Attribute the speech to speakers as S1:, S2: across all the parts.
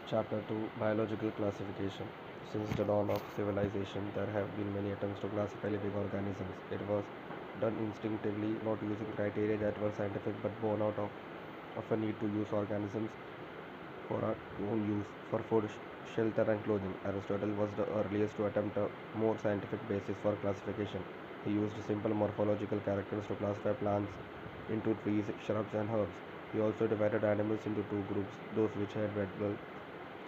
S1: Chapter 2, Biological Classification. Since the dawn of civilization, there have been many attempts to classify living organisms. It was done instinctively, not using criteria that were scientific but born out of a need to use organisms for our own use, for food, shelter, and clothing. Aristotle was the earliest to attempt a more scientific basis for classification. He used simple morphological characters to classify plants into trees, shrubs, and herbs. He also divided animals into two groups, those which had red blood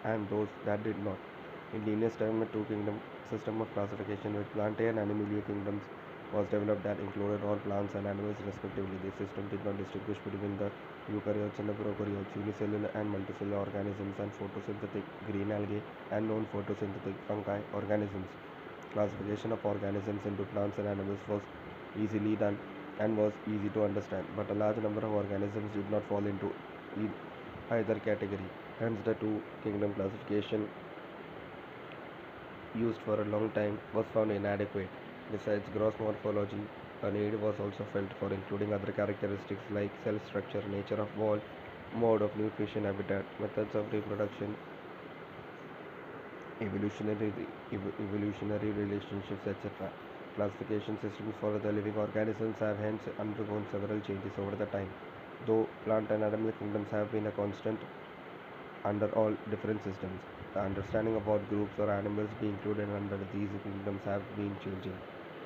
S1: and those that did not. In Linnaeus time, a two-kingdom system of classification with Plantae and Animalia kingdoms was developed that included all plants and animals respectively. This system did not distinguish between the eukaryotes and the prokaryotes, unicellular and multicellular organisms, and photosynthetic green algae and non-photosynthetic fungi organisms. Classification of organisms into plants and animals was easily done and was easy to understand, but a large number of organisms did not fall into either category. Hence, the two kingdom classification used for a long time was found inadequate. Besides gross morphology, a need was also felt for including other characteristics like cell structure, nature of wall, mode of nutrition, habitat, methods of reproduction, evolutionary, evolutionary relationships, etc. Classification systems for the living organisms have hence undergone several changes over the time. Though plant and animal kingdoms have been a constant under all different systems, the understanding of what groups or animals be included under these kingdoms have been changing.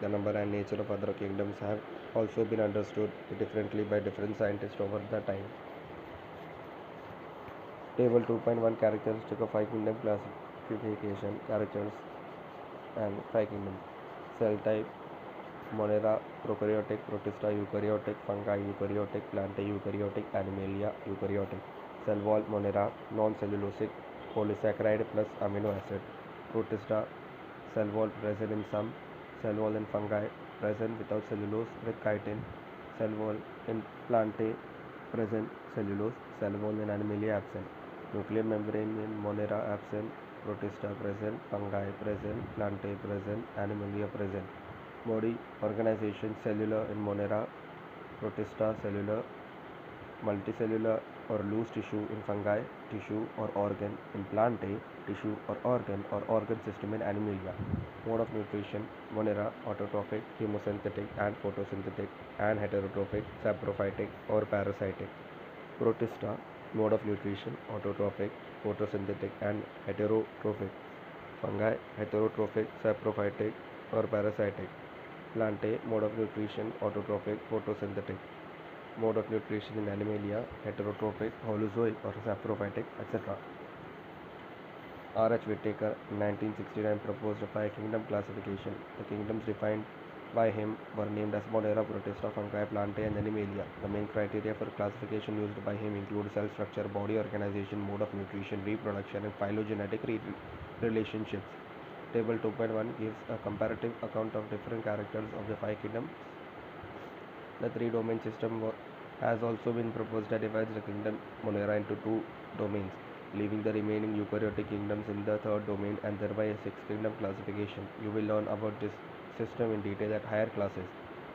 S1: The number and nature of other kingdoms have also been understood differently by different scientists over the time. Table 2.1, Characteristic of five kingdom classification. Characters and five kingdoms. Cell type: Monera prokaryotic, Protista eukaryotic, Fungi eukaryotic, Plantae eukaryotic, Animalia eukaryotic. Cell wall: Monera non-cellulosic, polysaccharide plus amino acid. Protista: cell wall present in some. Cell wall in fungi present without cellulose with chitin. Cell wall in Plantae present cellulose. Cell wall in Animalia absent. Nuclear membrane in Monera absent. Protista present, fungi present, Plantae present, Animalia present. Body organization: cellular in Monera, Protista cellular, multicellular or loose tissue in fungi, tissue or organ in Plantae, tissue or organ system in Animalia. Mode of nutrition: Monera, autotrophic, chemosynthetic and photosynthetic, and heterotrophic, saprophytic or parasitic. Protista: mode of nutrition: autotrophic, photosynthetic and heterotrophic. Fungi: heterotrophic, saprophytic or parasitic. Plantae: mode of nutrition: autotrophic, photosynthetic. Mode of nutrition in Animalia: heterotrophic, holozoic or saprophytic, etc. R. H. Whittaker in 1969 proposed a five-kingdom classification. The kingdoms defined by him were named as Monera, Protista, Fungi, Plantae, and Animalia. The main criteria for classification used by him include cell structure, body organization, mode of nutrition, reproduction, and phylogenetic relationships. Table 2.1 gives a comparative account of different characters of the five kingdoms. The three-domain system has also been proposed that divides the kingdom Monera into two domains, leaving the remaining eukaryotic kingdoms in the third domain and thereby a sixth kingdom classification. You will learn about this system in detail at higher classes.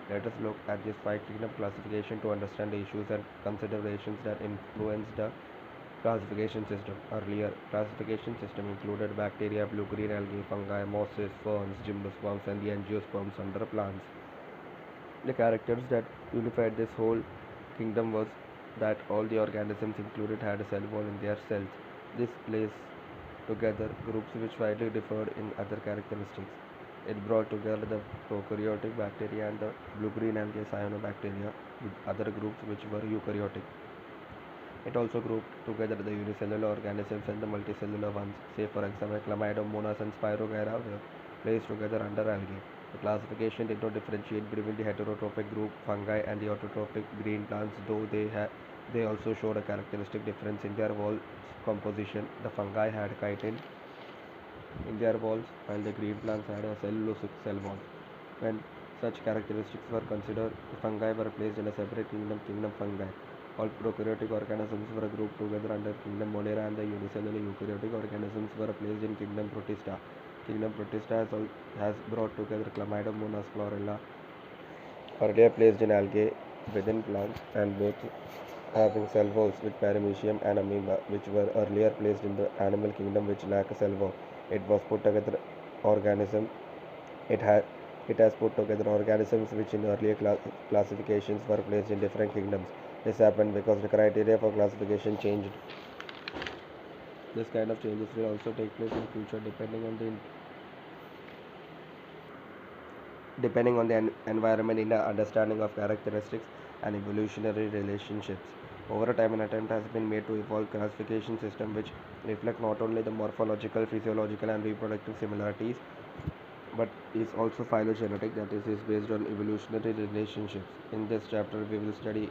S1: Let us look at this five kingdom classification to understand the issues and considerations that influence the classification system. Earlier classification system included bacteria, blue-green algae, fungi, mosses, ferns, gymnosperms, and the angiosperms under plants. The characters that unified this whole kingdom was that all the organisms included had a cell wall in their cells. This placed together groups which widely differed in other characteristics. It brought together the prokaryotic bacteria and the blue-green algae cyanobacteria with other groups which were eukaryotic. It also grouped together the unicellular organisms and the multicellular ones. Say for example, Chlamydomonas and Spirogyra were placed together under algae. The classification did not differentiate between the heterotrophic group fungi and the autotrophic green plants, though they also showed a characteristic difference in their wall composition. The fungi had chitin in their walls, while the green plants had a cellulosic cell wall. When such characteristics were considered, the fungi were placed in a separate kingdom, kingdom fungi. All prokaryotic organisms were grouped together under kingdom Monera, and the unicellular eukaryotic organisms were placed in kingdom Protista. Kingdom Protista has brought together Chlamydomonas chlorella, earlier placed in algae within plants, and both having cell walls with paramecium and amoeba, which were earlier placed in the animal kingdom which lack a cell wall. It was put together organism. It had it has put together organisms which in earlier classifications were placed in different kingdoms. This happened because the criteria for classification changed. This kind of changes will also take place in future depending on the environment in the understanding of characteristics and evolutionary relationships. Over time, an attempt has been made to evolve classification system which reflect not only the morphological, physiological, and reproductive similarities, but is also phylogenetic, that is based on evolutionary relationships. In this chapter, we will study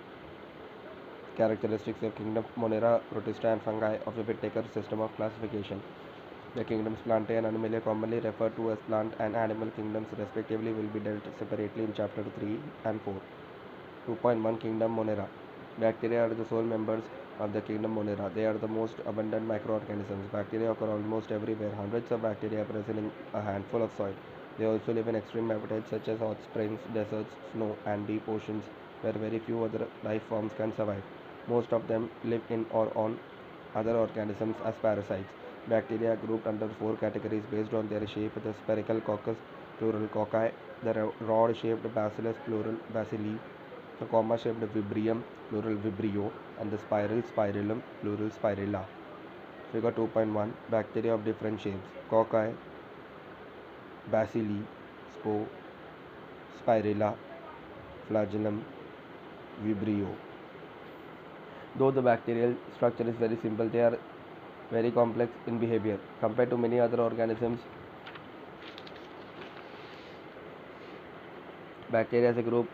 S1: characteristics of kingdom Monera, Protista, and fungi of the Whittaker system of classification. The kingdoms Plantae and Animalia, commonly referred to as plant and animal kingdoms respectively, will be dealt separately in chapter 3 and 4. 2.1 Kingdom Monera. Bacteria are the sole members of the kingdom Monera. They are the most abundant microorganisms. Bacteria occur almost everywhere. Hundreds of bacteria are present in a handful of soil. They also live in extreme habitats such as hot springs, deserts, snow, and deep oceans where very few other life forms can survive. Most of them live in or on other organisms as parasites. Bacteria are grouped under four categories based on their shape: the spherical coccus, plural cocci; the rod-shaped bacillus, plural bacilli; the comma-shaped Vibrium, plural Vibrio; and the spiral Spirillum, plural Spirilla. Figure 2.1. Bacteria of different shapes: cocci, bacilli, spore, spirilla, flagellum, Vibrio. Though the bacterial structure is very simple, they are very complex in behavior. Compared to many other organisms, bacteria as a group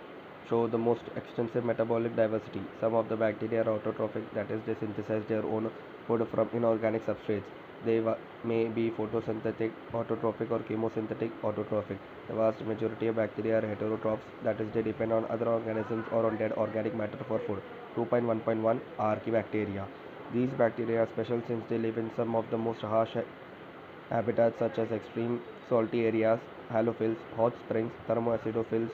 S1: show the most extensive metabolic diversity. Some of the bacteria are autotrophic, that is, they synthesize their own food from inorganic substrates. They may be photosynthetic autotrophic or chemosynthetic autotrophic. The vast majority of bacteria are heterotrophs, that is, they depend on other organisms or on dead organic matter for food. 2.1.1 Archaebacteria. These bacteria are special since they live in some of the most harsh habitats such as extreme salty areas, halophils, hot springs, thermoacidophils,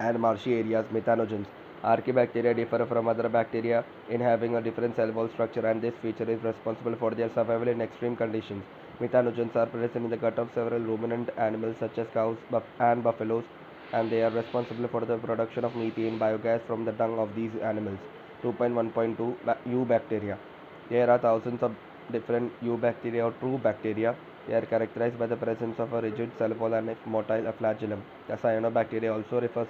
S1: and marshy areas, methanogens. Archaebacteria differ from other bacteria in having a different cell wall structure, and this feature is responsible for their survival in extreme conditions. Methanogens are present in the gut of several ruminant animals such as cows and buffaloes, and they are responsible for the production of methane biogas from the dung of these animals. 2.1.2 Eubacteria. There are thousands of different eubacteria or true bacteria. They are characterized by the presence of a rigid cell wall and a motile flagellum. The cyanobacteria, also referred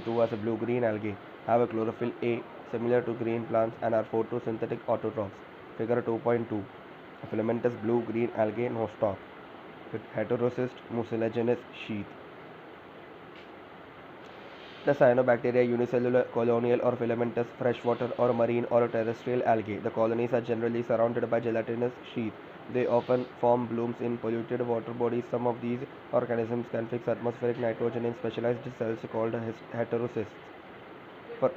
S1: to as blue-green algae, have a chlorophyll A similar to green plants and are photosynthetic autotrophs. Figure 2.2. A filamentous blue-green algae nostoc with heterocyst mucilaginous sheath. The cyanobacteria unicellular, colonial or filamentous, freshwater or marine or terrestrial algae. The colonies are generally surrounded by gelatinous sheath. They often form blooms in polluted water bodies. Some of these organisms can fix atmospheric nitrogen in specialized cells called heterocysts. For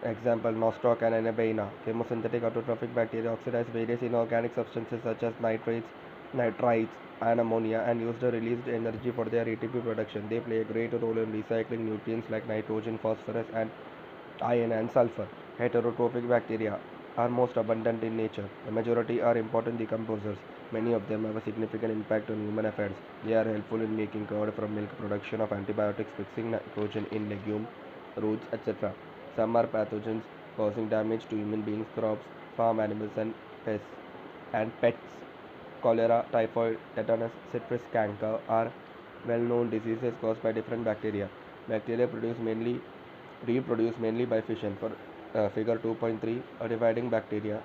S1: example, nostoc and anabaina. Chemosynthetic autotrophic bacteria oxidize various inorganic substances such as nitrates, nitrites, and ammonia and use the released energy for their ATP production. They play a great role in recycling nutrients like nitrogen, phosphorus, and iron and sulfur. Heterotrophic bacteria are most abundant in nature. The majority are important decomposers. Many of them have a significant impact on human affairs. They are helpful in making curd from milk, production of antibiotics, fixing nitrogen in legume, roots, etc. Some are pathogens causing damage to human beings, crops, farm animals, and pests. Cholera, typhoid, tetanus, citrus canker are well-known diseases caused by different bacteria. Bacteria reproduce mainly by fission. For figure 2.3, a dividing bacteria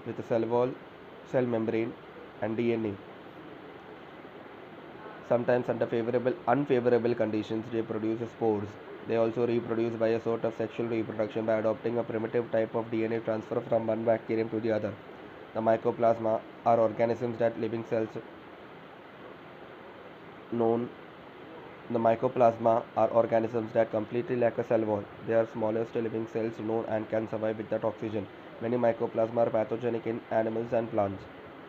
S1: with a cell wall, cell membrane, and DNA. Sometimes under unfavorable conditions, they produce spores. They also reproduce by a sort of sexual reproduction by adopting a primitive type of DNA transfer from one bacterium to the other. The mycoplasma are organisms that living cells known The mycoplasma are organisms that completely lack a cell wall. They are smallest living cells known and can survive without oxygen. Many mycoplasma are pathogenic in animals and plants.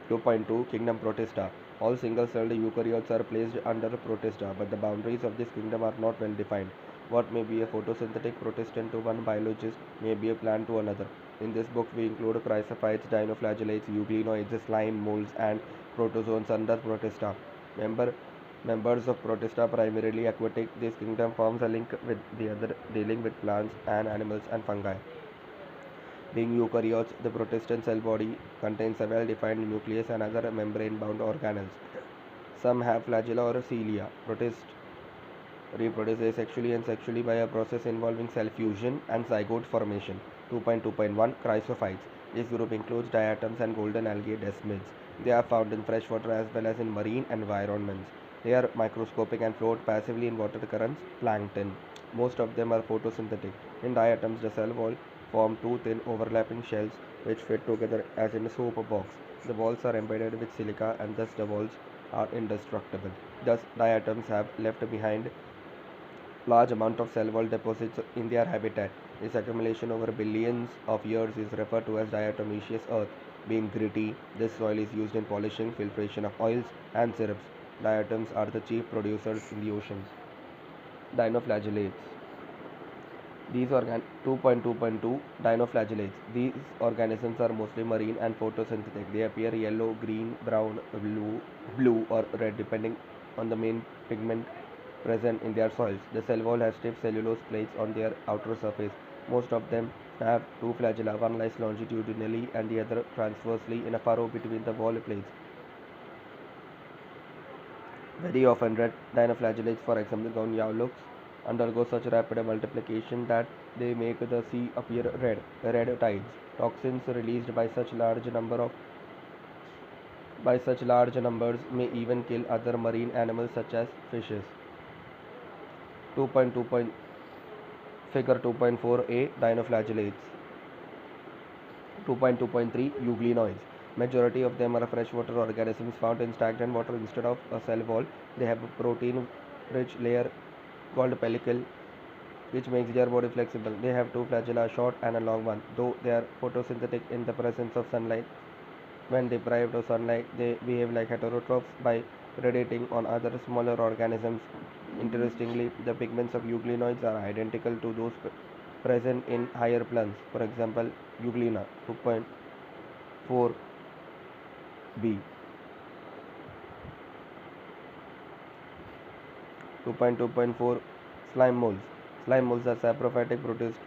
S1: 2.2 Kingdom Protista. All single-celled eukaryotes are placed under Protista, but the boundaries of this kingdom are not well defined. What may be a photosynthetic protist to one biologist may be a plant to another. In this book, we include chrysophytes, dinoflagellates, euglenoids, slime molds, and protozoans under Protista. Member, members of Protista primarily aquatic. This kingdom forms a link with the other, dealing with plants and animals and fungi. Being eukaryotes, the protestant cell body contains a well-defined nucleus and other membrane-bound organelles. Some have flagella or cilia. Protist reproduce asexually and sexually by a process involving cell fusion and zygote formation. 2.2.1 Chrysophytes. This group includes diatoms and golden algae desmids. They are found in freshwater as well as in marine environments. They are microscopic and float passively in water currents, plankton. Most of them are photosynthetic. In diatoms, the cell wall form two thin overlapping shells which fit together as in a soap box. The walls are embedded with silica and thus the walls are indestructible. Thus, diatoms have left behind large amount of cell wall deposits in their habitat. This accumulation over billions of years is referred to as diatomaceous earth. Being gritty, this soil is used in polishing, filtration of oils and syrups. Diatoms are the chief producers in the oceans. Dinoflagellates. 2.2.2 Dinoflagellates. These organisms are mostly marine and photosynthetic. They appear yellow, green, brown, blue or red depending on the main pigment present in their soils. The cell wall has stiff cellulose plates on their outer surface. Most of them have two flagella. One lies longitudinally and the other transversely in a furrow between the wall plates. Very often, red dinoflagellates, for example, goniolox, undergo such rapid multiplication that they make the sea appear red. Red tides. Toxins released by such large numbers may even kill other marine animals such as fishes. 2.2. Figure 2.4a Dinoflagellates. 2.2.3 Euglenoids. Majority of them are freshwater organisms found in stagnant water instead of a cell wall. They have a protein-rich layer called pellicle, which makes their body flexible. They have two flagella, a short and a long one. Though they are photosynthetic in the presence of sunlight, when deprived of sunlight, they behave like heterotrophs by predating on other smaller organisms. Interestingly, the pigments of euglenoids are identical to those present in higher plants. For example, Euglena 2.4b. 2.2.4 Slime molds. Slime molds are saprophytic protists.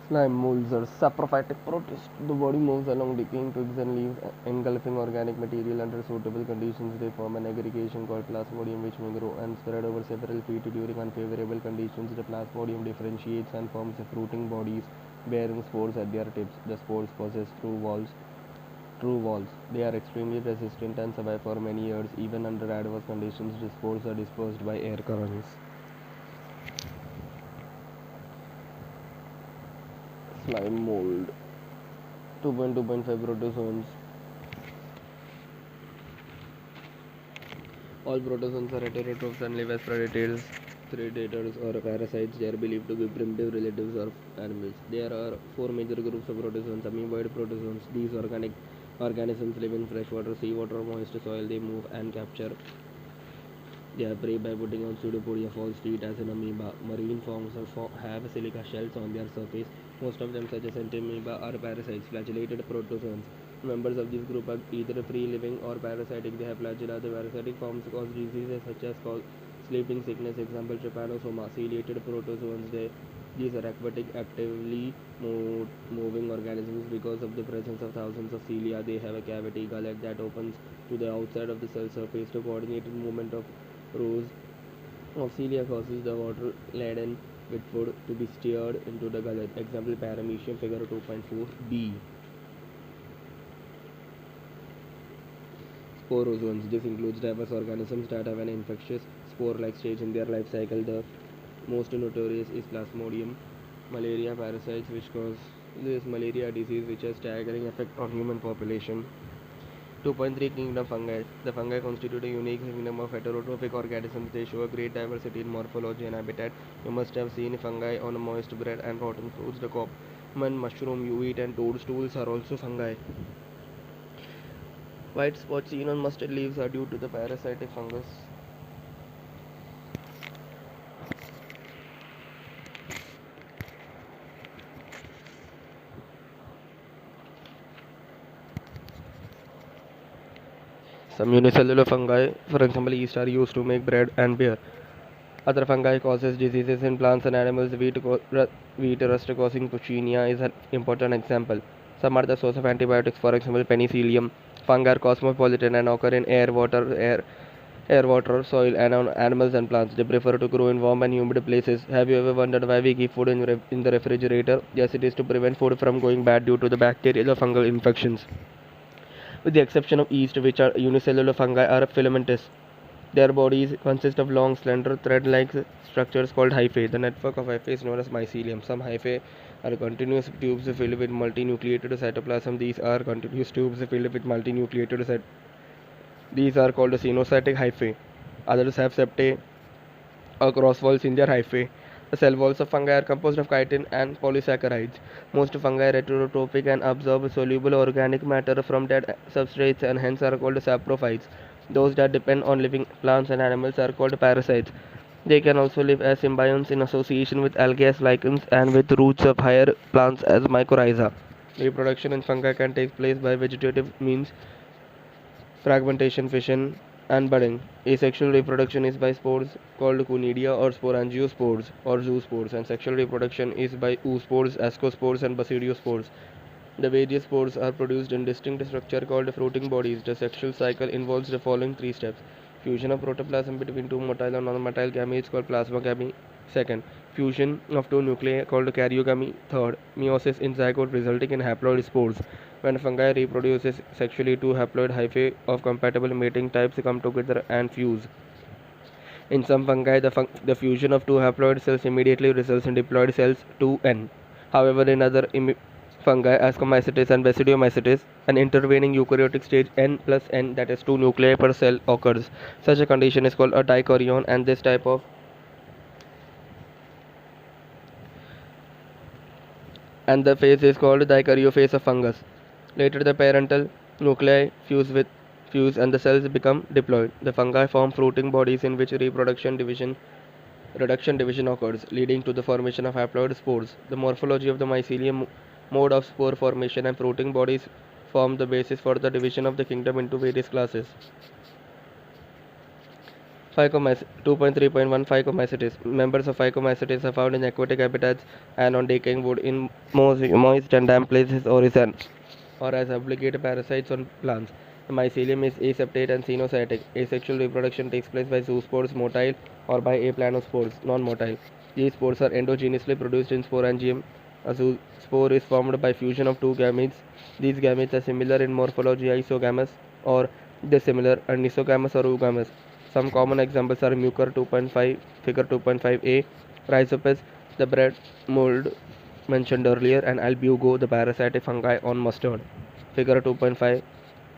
S1: Slime molds are saprophytic protists. The body moves along decaying twigs and leaves, engulfing organic material under suitable conditions. They form an aggregation called plasmodium which may grow and spread over several feet during unfavorable conditions. The plasmodium differentiates and forms fruiting bodies bearing spores at their tips. The spores possess true walls. They are extremely resistant and survive for many years. Even under adverse conditions, the spores are dispersed by air currents. Slime mold. 2.2.5 Protozoans. All protozoans are heterotrophs and live as predators or parasites. They are believed to be primitive relatives of animals. There are four major groups of protozoans. Amoeboid protozoans. These organisms live in freshwater, seawater, moist soil. They move and capture their prey by putting on pseudopodia false teeth as an amoeba. Marine forms have silica shells on their surface. Most of them, such as entamoeba, are parasites. Flagellated protozoans. Members of this group are either free living or parasitic. They have flagella. The parasitic forms cause diseases such as sleeping sickness. Example, trypanosoma. Ciliated protozoans. These are aquatic, actively moving organisms. Because of the presence of thousands of cilia, they have a cavity gullet that opens to the outside of the cell surface. The coordinated movement of rows of cilia causes the water laden with food to be stirred into the gullet. Example, Paramecium, figure 2.4b. Sporozoans. This includes diverse organisms that have an infectious spore-like stage in their life cycle. The most notorious is Plasmodium malaria parasites, which cause this malaria disease, which has staggering effect on human population. 2.3 Kingdom fungi. The fungi constitute a unique kingdom of heterotrophic organisms. They show a great diversity in morphology and habitat. You must have seen fungi on moist bread and rotten fruits. The common mushroom you eat and toadstools are also fungi. White spots seen on mustard leaves are due to the parasitic fungus. Some unicellular fungi, for example yeast, are used to make bread and beer. Other fungi causes diseases in plants and animals. Wheat rust causing Puccinia is an important example. Some are the source of antibiotics, for example penicillium. Fungi are cosmopolitan and occur in air, water, soil, and on animals and plants. They prefer to grow in warm and humid places. Have you ever wondered why we keep food in the refrigerator? Yes, it is to prevent food from going bad due to the bacterial or fungal infections. With the exception of yeast, which are unicellular fungi, are filamentous. Their bodies consist of long, slender, thread-like structures called hyphae. The network of hyphae is known as mycelium. Some hyphae are continuous tubes filled with multinucleated cytoplasm. These are called cenocytic hyphae. Others have septae or cross walls in their hyphae. The cell walls of fungi are composed of chitin and polysaccharides. Most fungi are heterotrophic and absorb soluble organic matter from dead substrates and hence are called saprophytes. Those that depend on living plants and animals are called parasites. They can also live as symbionts in association with algae as lichens and with roots of higher plants as mycorrhiza. Reproduction in fungi can take place by vegetative means, fragmentation, fission, and budding. Asexual reproduction is by spores called conidia or sporangiospores or zoospores, and sexual reproduction is by oospores, ascospores, and basidiospores. The various spores are produced in distinct structure called fruiting bodies. The sexual cycle involves the following three steps: fusion of protoplasm between two motile or non-motile gametes called plasmogamy. Second, fusion of two nuclei called karyogamy. Third, meiosis in zygote resulting in haploid spores. When fungi reproduces sexually, two haploid hyphae of compatible mating types come together and fuse. In some fungi, the fusion of two haploid cells immediately results in diploid cells 2N. However, in other fungi, Ascomycetes and Basidiomycetes, an intervening eukaryotic stage N plus N, that is 2 nuclei per cell, occurs. Such a condition is called a dichorion, and this type of and the phase is called dikaryophase of fungus. Later, the parental nuclei fuse and the cells become diploid. The fungi form fruiting bodies in which reduction division occurs, leading to the formation of haploid spores. The morphology of the mycelium, mode of spore formation, and fruiting bodies form the basis for the division of the kingdom into various classes. 2.3.1 Phycomycetes. Members of Phycomycetes are found in aquatic habitats and on decaying wood in moist and damp places or as obligate parasites on plants. The mycelium is aseptate and cenocytic. Asexual reproduction takes place by zoospores motile or by aplanospores non-motile. These spores are endogenously produced in sporangium. A zoospore is formed by fusion of two gametes. These gametes are similar in morphology, isogamous or dissimilar, and isogamous or oogamous. Some common examples are Mucor 2.5, figure 2.5a, Rhizopus, the bread mold mentioned earlier, and Albugo, the parasitic fungi on mustard. Figure 2.5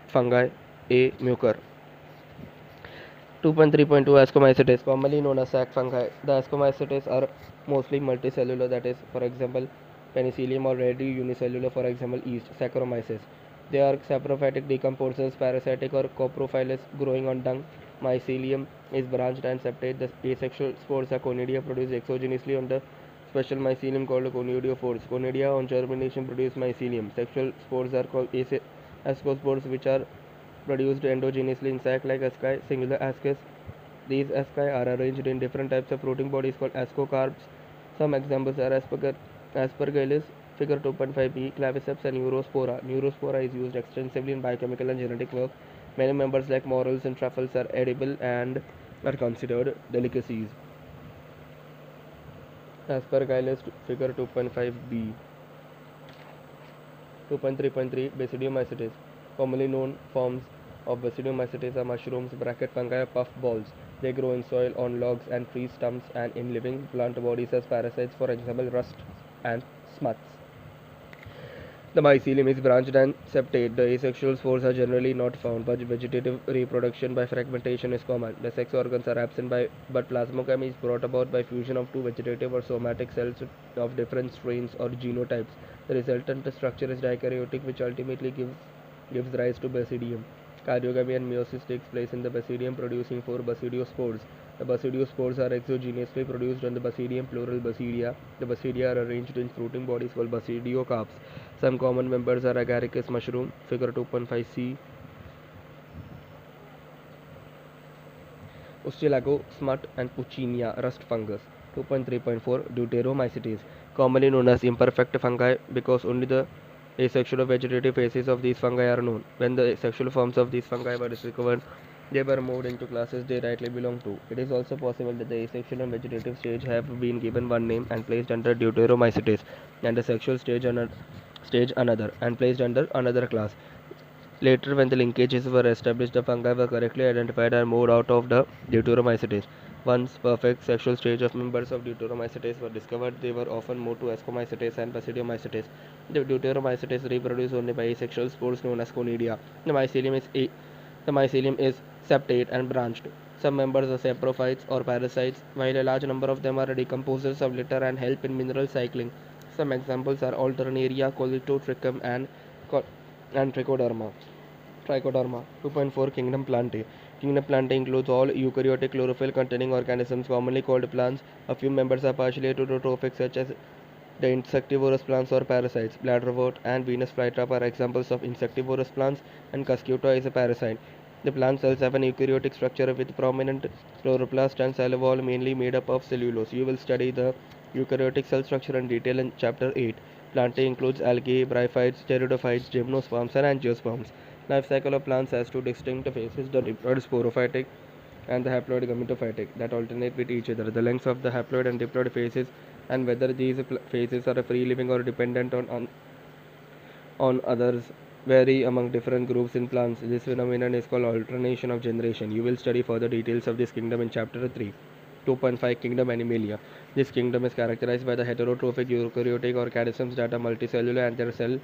S1: fungi A. Mucor. 2.3.2 Ascomycetes, commonly known as sac fungi. The Ascomycetes are mostly multicellular, that is, for example, penicillium, or rarely unicellular, for example, yeast, Saccharomyces. They are saprophytic decomposers, parasitic or coprophilous, growing on dung. Mycelium is branched and septate. The asexual spores are conidia produced exogenously on the special mycelium called conidiophores. Conidia on germination produce mycelium. Sexual spores are called ascospores, which are produced endogenously in sac-like asci, singular ascus. These asci are arranged in different types of fruiting bodies called ascocarps. Some examples are Aspergillus, figure 2.5b, claviceps, and Neurospora. Neurospora is used extensively in biochemical and genetic work. Many members like morels and truffles are edible and are considered delicacies. Aspergillus, figure 2.5b. 2.3.3 Basidiomycetes. Commonly known forms of Basidiomycetes are mushrooms, fungi, puff balls. They grow in soil, on logs and tree stumps, and in living plant bodies as parasites, for example, rust and smuts. The mycelium is branched and septate. The asexual spores are generally not found, but vegetative reproduction by fragmentation is common. The sex organs are absent, but plasmogamy is brought about by fusion of two vegetative or somatic cells of different strains or genotypes. The resultant structure is dikaryotic, which ultimately gives rise to basidium. Karyogamy and meiosis takes place in the basidium, producing 4 basidiospores. The basidiospores are exogenously produced on the basidium, plural basidia. The basidia are arranged in fruiting bodies called basidiocarps. Some common members are agaricus mushroom, figure 2.5c, Ustilago, smut, and Puccinia, rust fungus. 2.3.4 Deuteromycetes, commonly known as imperfect fungi because only the asexual vegetative phases of these fungi are known. When the sexual forms of these fungi were discovered, they were moved into classes they rightly belong to. It is also possible that the asexual and vegetative stage have been given one name and placed under Deuteromycetes, and the sexual stage another and placed under another class. Later, when the linkages were established, the fungi were correctly identified and moved out of the Deuteromycetes. Once perfect sexual stage of members of Deuteromycetes were discovered, they were often moved to Ascomycetes and Basidiomycetes. The Deuteromycetes reproduce only by asexual spores known as conidia. The mycelium is septate and branched. Some members are saprophytes or parasites, while a large number of them are decomposers of litter and help in mineral cycling. Some examples are Alternaria, Colitotrichum, and Trichoderma. 2.4 Kingdom Plantae. Kingdom Plantae includes all eukaryotic chlorophyll containing organisms commonly called plants. A few members are partially heterotrophic, such as the insectivorous plants or parasites. Bladderwort and Venus flytrap are examples of insectivorous plants, and Cuscuta is a parasite. The plant cells have an eukaryotic structure with prominent chloroplast and cell wall mainly made up of cellulose. You will study the eukaryotic cell structure in detail in chapter 8. Plantae includes algae, bryophytes, pteridophytes, gymnosperms, and angiosperms. Life cycle of plants has two distinct phases: the diploid sporophytic and the haploid gametophytic that alternate with each other. The lengths of the haploid and diploid phases and whether these phases are free living or dependent on others vary among different groups in plants. This phenomenon is called alternation of generation. You will study further details of this kingdom in chapter 3. 2.5 Kingdom Animalia. This kingdom is characterized by the heterotrophic eukaryotic organisms that are multicellular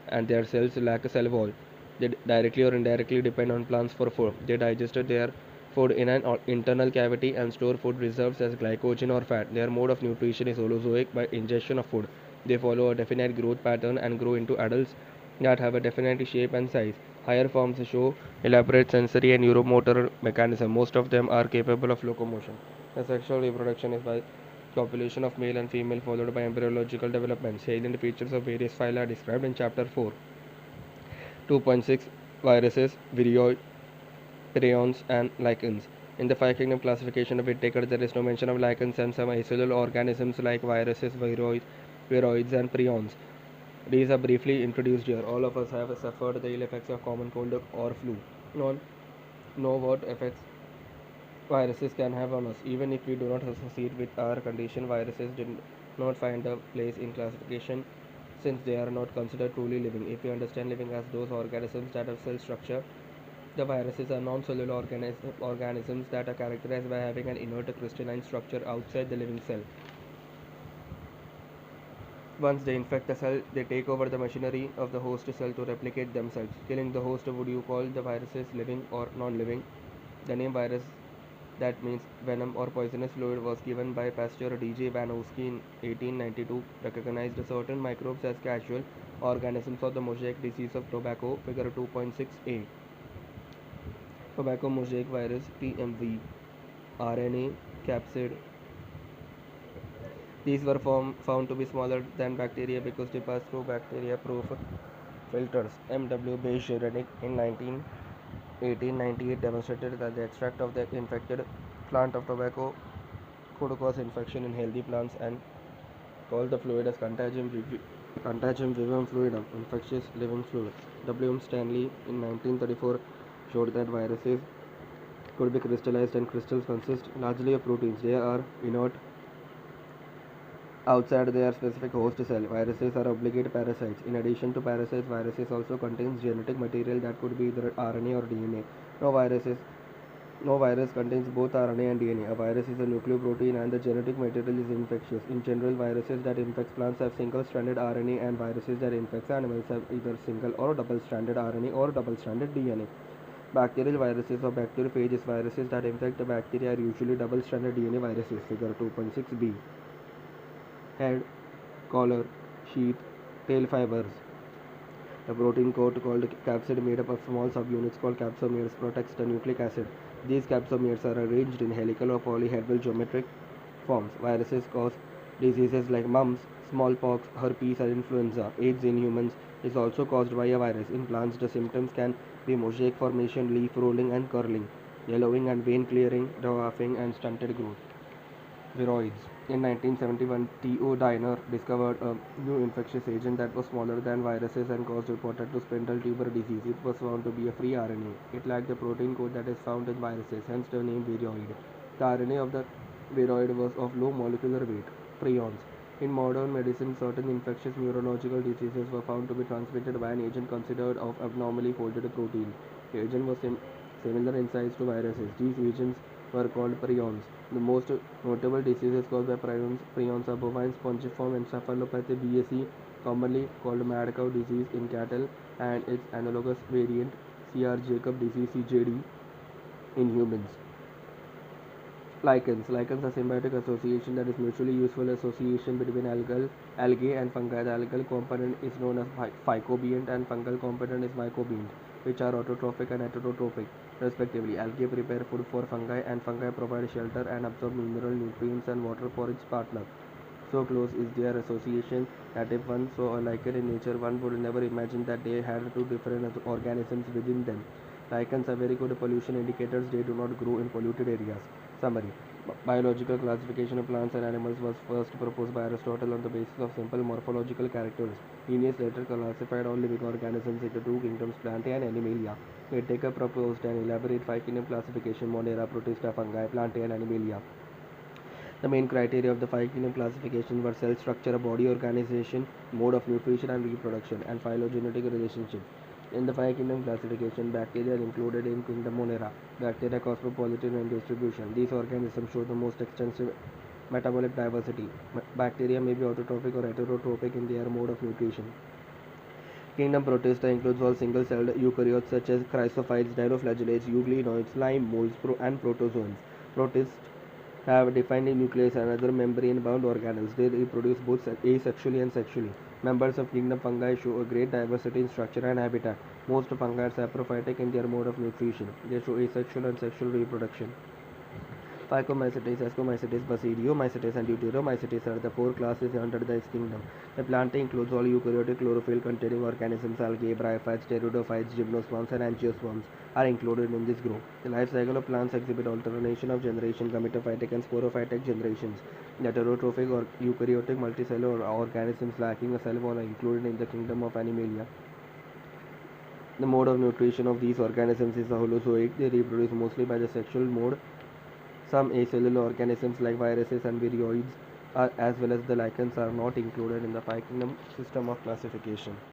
S1: and their cells lack a cell wall. They directly or indirectly depend on plants for food. They digest their food in an internal cavity and store food reserves as glycogen or fat. Their mode of nutrition is holozoic by ingestion of food. They follow a definite growth pattern and grow into adults that have a definite shape and size. Higher forms show elaborate sensory and neuromotor mechanism. Most of them are capable of locomotion. The sexual reproduction is by copulation of male and female followed by embryological development. Salient features of various phyla are described in chapter 4. 2.6 Viruses, virions, prions, and lichens. In the five kingdom classification of Whittaker, there is no mention of lichens and some acellular organisms like viruses, viroids, and prions. These are briefly introduced here. All of us have suffered the ill effects of common cold or flu. None know what effects viruses can have on us. Even if we do not associate with our condition, viruses did not find a place in classification since they are not considered truly living. If we understand living as those organisms that have cell structure, the viruses are non-cellular organisms that are characterized by having an inert crystalline structure outside the living cell. Once they infect a cell, they take over the machinery of the host cell to replicate themselves. Killing the host, would you call the viruses living or non-living? The name virus, that means venom or poisonous fluid, was given by Pasteur D.J. Vanowski in 1892, recognized certain microbes as casual organisms of the mosaic disease of tobacco, figure 2.6a. Tobacco mosaic virus TMV, RNA capsid. These were found to be smaller than bacteria because they pass through bacteria-proof filters. M.W. Beij-Rennick in 1898 demonstrated that the extract of the infected plant of tobacco could cause infection in healthy plants and called the fluid as contagium vivum fluidum, infectious living fluid. W. M. Stanley in 1934 showed that viruses could be crystallized and crystals consist largely of proteins. They are inert outside their specific host cell. Viruses are obligate parasites. In addition to parasites, viruses also contains genetic material that could be either RNA or DNA. No viruses no virus contains both RNA and DNA. A virus is a nucleoprotein and the genetic material is infectious. In general, viruses that infect plants have single-stranded RNA and viruses that infect animals have either single or double-stranded RNA or double-stranded DNA. Bacterial viruses or bacteriophages viruses that infect the bacteria are usually double-stranded DNA viruses. Figure 2.6b. Head, collar, sheath, tail fibers. A protein coat called capsid made up of small subunits called capsomeres protects the nucleic acid. These capsomeres are arranged in helical or polyhedral geometric forms. Viruses cause diseases like mumps, smallpox, herpes, and influenza. AIDS in humans is also caused by a virus. In plants, the symptoms can be mosaic formation, leaf rolling, and curling. yellowing and vein clearing, dwarfing and stunted growth. Viroids. In 1971, T.O. Diner discovered a new infectious agent that was smaller than viruses and caused reported to spindle tuber disease. It was found to be a free RNA. It lacked the protein code that is found in viruses, hence the name viroid. The RNA of the viroid was of low molecular weight, prions. In modern medicine, certain infectious neurological diseases were found to be transmitted by an agent considered of abnormally folded protein. The agent was similar in size to viruses. These agents were called prions. The most notable diseases caused by prions are bovine spongiform encephalopathy (BSE), commonly called mad cow disease in cattle, and its analogous variant CR Jacob disease (CJD) in humans. Lichens. Lichens are symbiotic association that is mutually useful association between algae and fungi. The algal component is known as phycobient and fungal component is mycobient, which are autotrophic and heterotrophic, respectively. Algae prepare food for fungi and fungi provide shelter and absorb mineral nutrients and water for its partner. So close is their association that if one saw a lichen in nature, one would never imagine that they had two different organisms within them. Lichens are very good pollution indicators. They do not grow in polluted areas. Summary. Biological classification of plants and animals was first proposed by Aristotle on the basis of simple morphological characters. Linnaeus later classified all living organisms into two kingdoms, Plantae and Animalia. Whittaker proposed an elaborate five-kingdom classification, Monera, Protista, Fungi, Plantae and Animalia. The main criteria of the five kingdom classification were cell structure, body organization, mode of nutrition and reproduction, and phylogenetic relationship. In the five kingdom classification, bacteria are included in kingdom Monera. Bacteria cosmopolitan in distribution. These organisms show the most extensive metabolic diversity. Bacteria may be autotrophic or heterotrophic in their mode of nutrition. Kingdom Protista includes all single-celled eukaryotes such as chrysophytes, dinoflagellates, euglenoids, slime molds, and protozoans. Protists have defined nucleus and other membrane-bound organelles. They reproduce both asexually and sexually. Members of kingdom fungi show a great diversity in structure and habitat. Most fungi are saprophytic in their mode of nutrition. They show asexual and sexual reproduction. Phycomycetes, Ascomycetes, Basidiomycetes, and Deuteromycetes are the four classes under this kingdom. The plant includes all eukaryotic chlorophyll-containing organisms. Algae, bryophytes, pteridophytes, gymnosperms, and angiosperms are included in this group. The life cycle of plants exhibit alternation of generation, gametophytic and sporophytic generations. The heterotrophic or eukaryotic multicellular organisms lacking a cell wall are included in the kingdom of Animalia. The mode of nutrition of these organisms is the holozoic. They reproduce mostly by the sexual mode. Some acellular organisms like viruses and viroids as well as the lichens are not included in the five kingdom system of classification.